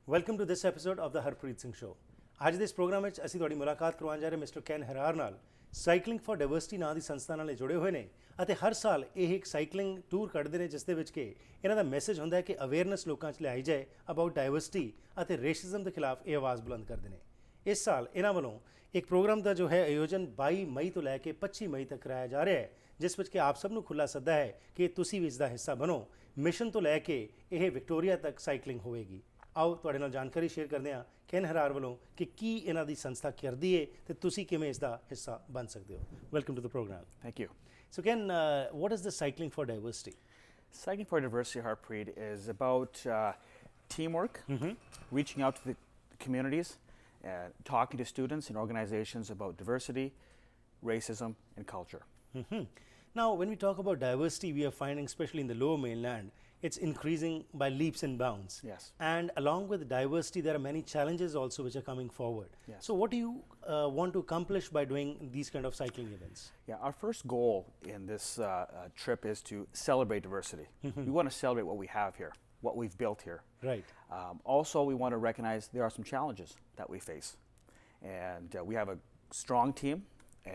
Welcome to this episode of the Harpreet Singh show. ਅੱਜ ਦੇ ਇਸ ਪ੍ਰੋਗਰਾਮ ਵਿੱਚ ਅਸੀਂ ਤੁਹਾਡੀ ਮੁਲਾਕਾਤ ਕਰਵਾਉਣ ਜਾ ਰਹੇ ਮਿਸਟਰ ਕੈਨ ਹੈਰਾਰ ਨਾਲ। ਸਾਈਕਲਿੰਗ ਫॉर ਡਾਇਵਰਸਿਟੀ ਨਾਂ ਦੀ ਸੰਸਥਾ ਨਾਲ ਜੁੜੇ ਹੋਏ ਨੇ ਅਤੇ ਹਰ ਸਾਲ ਇਹ ਇੱਕ ਸਾਈਕਲਿੰਗ ਟੂਰ ਕੱਢਦੇ ਨੇ ਜਿਸ ਦੇ ਵਿੱਚ ਕਿ ਇਹਨਾਂ ਦਾ ਮੈਸੇਜ ਹੁੰਦਾ ਹੈ ਕਿ ਅਵੇਅਰਨੈਸ ਲੋਕਾਂ 'ਚ ਲਿਆਈ ਜਾਏ ਅਬਾਊਟ ਡਾਇਵਰਸਿਟੀ ਅਤੇ ਰੇਸਿਜ਼ਮ ਦੇ ਖਿਲਾਫ ਇਹ ਆਵਾਜ਼ ਬੁਲੰਦ ਕਰਦੇ ਨੇ। ਇਸ ਸਾਲ ਇਹਨਾਂ ਵੱਲੋਂ ਇੱਕ ਪ੍ਰੋਗਰਾਮ ਦਾ ਜੋ ਹੈ ਆਯੋਜਨ 22 ਮਈ ਤੋਂ ਲੈ ਕੇ 25 ਮਈ ਤੱਕ ਕਰਾਇਆ ਜਾ ਰਿਹਾ ਹੈ, ਜਿਸ ਵਿੱਚ ਕਿ ਆਪ ਸਭ ਨੂੰ ਖੁੱਲ੍ਹਾ ਸੱਦਾ ਹੈ ਕਿ ਤੁਸੀਂ ਵੀ ਇਸ ਦਾ ਹਿੱਸਾ ਬਣੋ। ਮਿਸ਼ਨ ਤੋਂ ਲੈ ਕੇ ਇਹ ਵਿਕਟੋਰੀਆ ਤੱਕ ਸਾਈਕਲਿੰਗ ਹੋਵੇਗੀ। ਆਓ ਤੁਹਾਡੇ ਨਾਲ ਜਾਣਕਾਰੀ ਸ਼ੇਅਰ ਕਰਦੇ ਹਾਂ ਕੈਨ ਹੈਰਾਰ ਵੱਲੋਂ ਕਿ ਕੀ ਇਹਨਾਂ ਦੀ ਸੰਸਥਾ ਕਰਦੀ ਹੈ ਤੇ ਤੁਸੀਂ ਕਿਵੇਂ ਇਸ ਦਾ ਹਿੱਸਾ ਬਣ ਸਕਦੇ ਹੋ। Welcome to the programme. Thank you. So can what is the Cycling for Diversity? Cycling for Diversity, Harpreet, is about teamwork, reaching out to the communities, talking to students and organizations about diversity, racism, and culture. Now, when we talk about diversity, we are finding, especially in the lower mainland, it's increasing by leaps and bounds. Yes. And along with diversity, there are many challenges also which are coming forward. Yes. So what do you want to accomplish by doing these kind of cycling events? Yeah, our first goal in this trip is to celebrate diversity. We want to celebrate what we have here, what we've built here. Right. Also, we want to recognize there are some challenges that we face. And we have a strong team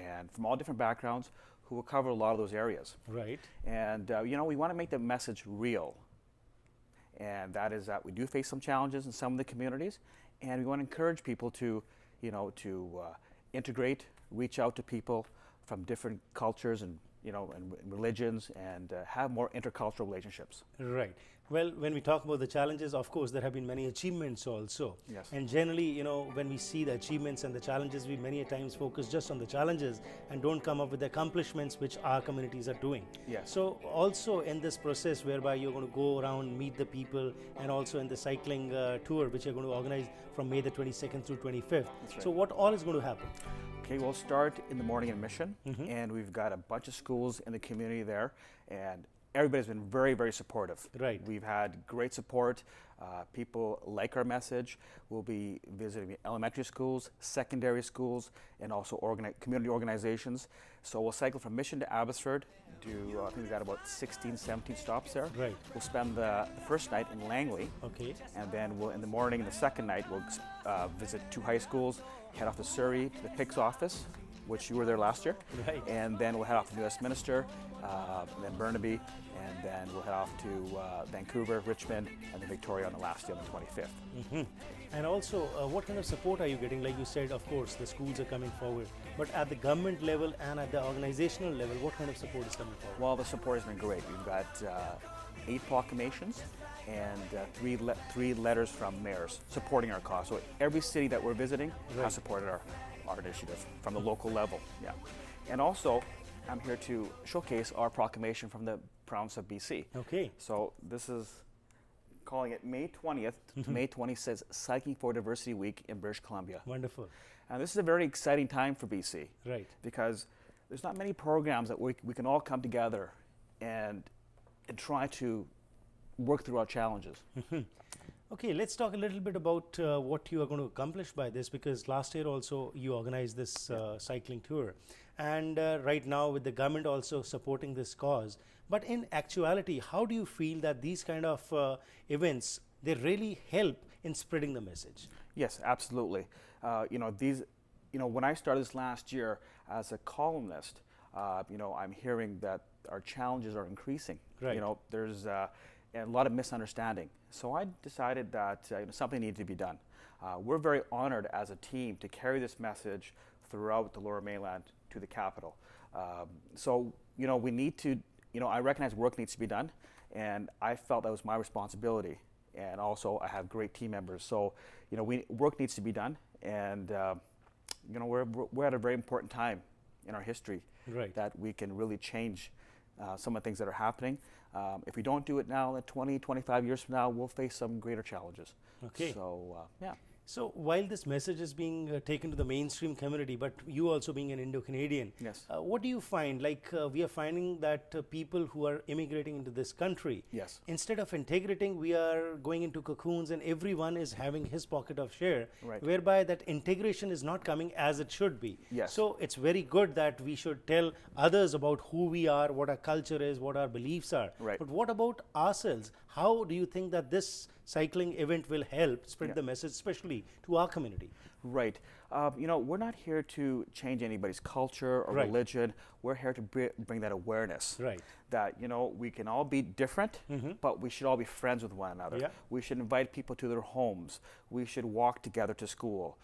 and from all different backgrounds who will cover a lot of those areas. Right. And we want to make the message real. And that is that we do face some challenges in some of the communities, and we want to encourage people to, integrate, reach out to people from different cultures and religions, and have more intercultural relationships. Right. Well, when we talk about the challenges, of course, there have been many achievements also. Yes. And generally, when we see the achievements and the challenges, we many a times focus just on the challenges and don't come up with the accomplishments which our communities are doing. Yes. So also in this process whereby you're going to go around, meet the people, and also in the cycling tour which you're going to organize from May the 22nd through 25th. That's right. So what all is going to happen? Okay, we'll start in the morning in Mission, and we've got a bunch of schools in the community there, and everybody's been very, very supportive. Right. We've had great support. People like our message. We'll be visiting elementary schools, secondary schools, and also community organizations. So we'll cycle from Mission to Abbotsford. I think we've got about 16, 17 stops there. Right. We'll spend the first night in Langley. Okay. And then in the morning, the second night, we'll visit 2 high schools, head off to Surrey to the PICS office, which you were there last year. Right. And then we'll head off to Westminster, and then Burnaby, and then we'll head off to Vancouver, Richmond, and then Victoria on the last day on the 25th. And also, what kind of support are you getting? Like you said, of course, the schools are coming forward. But at the government level and at the organizational level, what kind of support is coming forward? Well, the support has been great. We've got 8 proclamations and 3 letters from mayors supporting our cause. So every city that we're visiting has supported our initiative from the local level. Yeah. And also, I'm here to showcase our proclamation from the province of BC. Okay. So this is calling it May 20th to May 26th, Cycling for Diversity Week in British Columbia. Wonderful. And this is a very exciting time for BC. Right. Because there's not many programs that we can all come together and try to work through our challenges. Okay, let's talk a little bit about what you are going to accomplish by this, because last year also you organized this cycling tour, and right now with the government also supporting this cause. But in actuality, how do you feel that these kind of events, they really help in spreading the message? Yes, absolutely. When I started this last year as a columnist, I'm hearing that our challenges are increasing. Right. There's a lot of misunderstanding. So I decided that something needed to be done. We're very honored as a team to carry this message throughout the Lower Mainland to the capital. So we need to, I recognize work needs to be done, and I felt that was my responsibility. And also I have great team members. So, work needs to be done, and we're at a very important time in our history. Right. That we can really change some of the things that are happening. If we don't do it now, 20, 25 years from now, we'll face some greater challenges. Okay. So, yeah. So while this message is being taken to the mainstream community, but you also being an Indo-Canadian, Yes. what do you find? Like we are finding that people who are immigrating into this country, Yes. instead of integrating, we are going into cocoons, and everyone is having his pocket of share, Right. whereby that integration is not coming as it should be. Yes. So it's very good that we should tell others about who we are, what our culture is, what our beliefs are. Right. But what about ourselves? How do you think that this cycling event will help spread Yeah. the message, especially to our community? Right. We're not here to change anybody's culture or Right. religion. We're here to bring that awareness. Right. That, we can all be different, but we should all be friends with one another. Yeah. We should invite people to their homes. We should walk together to school,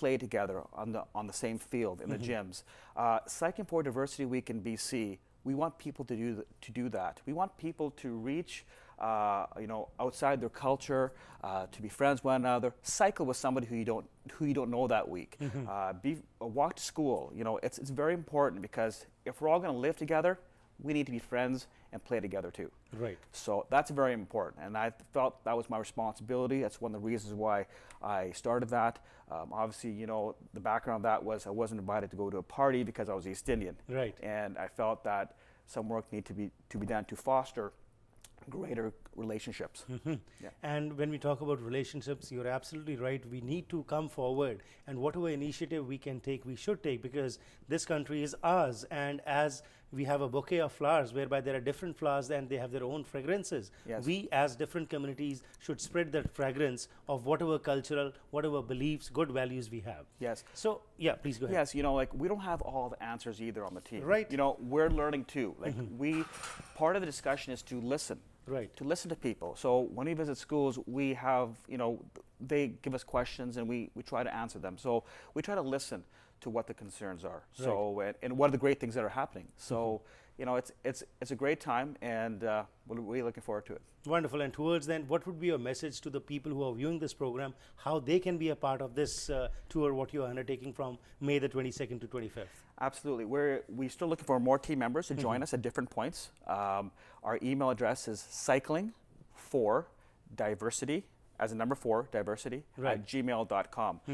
play together on the same field in the gyms. Cycling for Diversity Week in BC, we want people to do that. We want people to reach outside their culture, to be friends with one another. Cycle with somebody who you don't know that week. Walk to school. It's very important, because if we're all going to live together, we need to be friends and play together too. Right. So that's very important, and I felt that was my responsibility. That's one of the reasons why I started that. Obviously, the background of that was I wasn't invited to go to a party because I was East Indian. Right. And I felt that some work needed to be done to foster greater relationships. Yeah. And when we talk about relationships, you're absolutely right. We need to come forward, and whatever initiative we can take, we should take, because this country is ours. And as we have a bouquet of flowers whereby there are different flowers and they have their own fragrances, Yes. we as different communities should spread that fragrance of whatever cultural, whatever beliefs, good values we have. Yes. So, yeah, please go ahead. Yes, we don't have all the answers either on the team. Right. We're learning too. Part of the discussion is to listen. Right. To listen to people. So when we visit schools, we have, they give us questions and we try to answer them. So we try to listen to what the concerns are. So and what are the great things that are happening. So it's a great time, and we're really looking forward to it. Wonderful. And towards then, what would be your message to the people who are viewing this program, how they can be a part of this tour, what you are undertaking from May the 22nd to 25th? Absolutely. We're still looking for more team members to join us at different points. Our email address is cycling4diversity, as a number 4, diversity, Right. at gmail.com. Do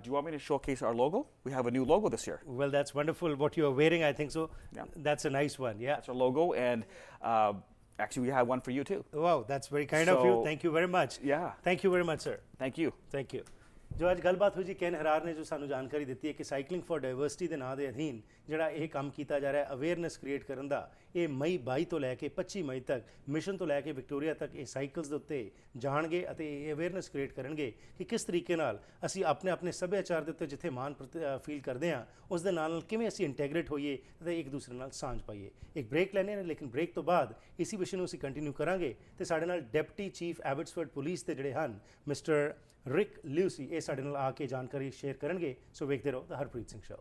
you want me to showcase our logo? We have a new logo this year. Well, that's wonderful. What you are wearing, I think so. Yeah. That's a nice one. Yeah. That's our logo, and actually we have one for you too. Wow, that's very kind of you. So- Thank you very much. Yeah. Thank you very much, sir. Thank you. Thank you ਜੋ ਅੱਜ ਗੱਲਬਾਤ ਹੋਈ ਜੀ can ਹਰਾਰ ਨੇ ਜੋ ਸਾਨੂੰ ਜਾਣਕਾਰੀ ਦਿੱਤੀ ਹੈ ਕਿ ਸਾਈਕਲਿੰਗ ਫॉर ਡਾਈਵਰਸਿਟੀ ਦੇ ਨਾਂ ਦੇ ਅਧੀਨ ਜਿਹੜਾ ਇਹ ਕੰਮ ਕੀਤਾ ਜਾ ਰਿਹਾ ਹੈ ਅਵੇਅਰਨੈਸ ਕ੍ਰੀਏਟ ਕਰਨ ਦਾ, ਇਹ ਮਈ 22 ਤੋਂ ਲੈ ਕੇ 25 ਮਈ ਤੱਕ ਮਿਸ਼ਨ ਤੋਂ ਲੈ ਕੇ ਵਿਕਟੋਰੀਆ ਤੱਕ ਇਹ ਸਾਈਕਲਸ ਦੇ ਉੱਤੇ ਜਾਣਗੇ ਅਤੇ ਇਹ ਅਵੇਅਰਨੈਸ ਕ੍ਰੀਏਟ ਕਰਨਗੇ ਕਿ ਕਿਸ ਤਰੀਕੇ ਨਾਲ ਅਸੀਂ ਆਪਣੇ ਸੱਭਿਆਚਾਰ ਦੇ ਉੱਤੇ ਜਿੱਥੇ ਮਾਣ ਫੀਲ ਕਰਦੇ ਹਾਂ ਉਸ ਦੇ ਨਾਲ ਕਿਵੇਂ ਅਸੀਂ ਇੰਟੈਗਰੇਟ ਹੋਈਏ ਅਤੇ ਇੱਕ ਦੂਸਰੇ ਨਾਲ ਸਾਂਝ ਪਾਈਏ। ਇੱਕ ਬ੍ਰੇਕ ਲੈਣੇ ਨੇ, ਲੇਕਿਨ ਬ੍ਰੇਕ ਤੋਂ ਬਾਅਦ ਇਸੀ ਵਿਸ਼ੇ ਨੂੰ ਅਸੀਂ ਕੰਟੀਨਿਊ ਕਰਾਂਗੇ ਤੇ ਸਾਡੇ ਨਾਲ ਡਿਪਟੀ ਚੀਫ ਐਬਟਸਫੋਰਡ ਪੁਲਿਸ ਦੇ ਜਿਹੜੇ ਹਨ ਮਿਸਟਰ ਰਿਕ ਲਿਊਸੀ ਇਹ ਸਾਡੇ ਨਾਲ ਆ ਕੇ ਜਾਣਕਾਰੀ ਸ਼ੇਅਰ ਕਰਨਗੇ। ਸੋ ਵੇਖਦੇ ਰਹੋ ਦ ਹਰਪ੍ਰੀਤ ਸਿੰਘ ਸ਼ੋ।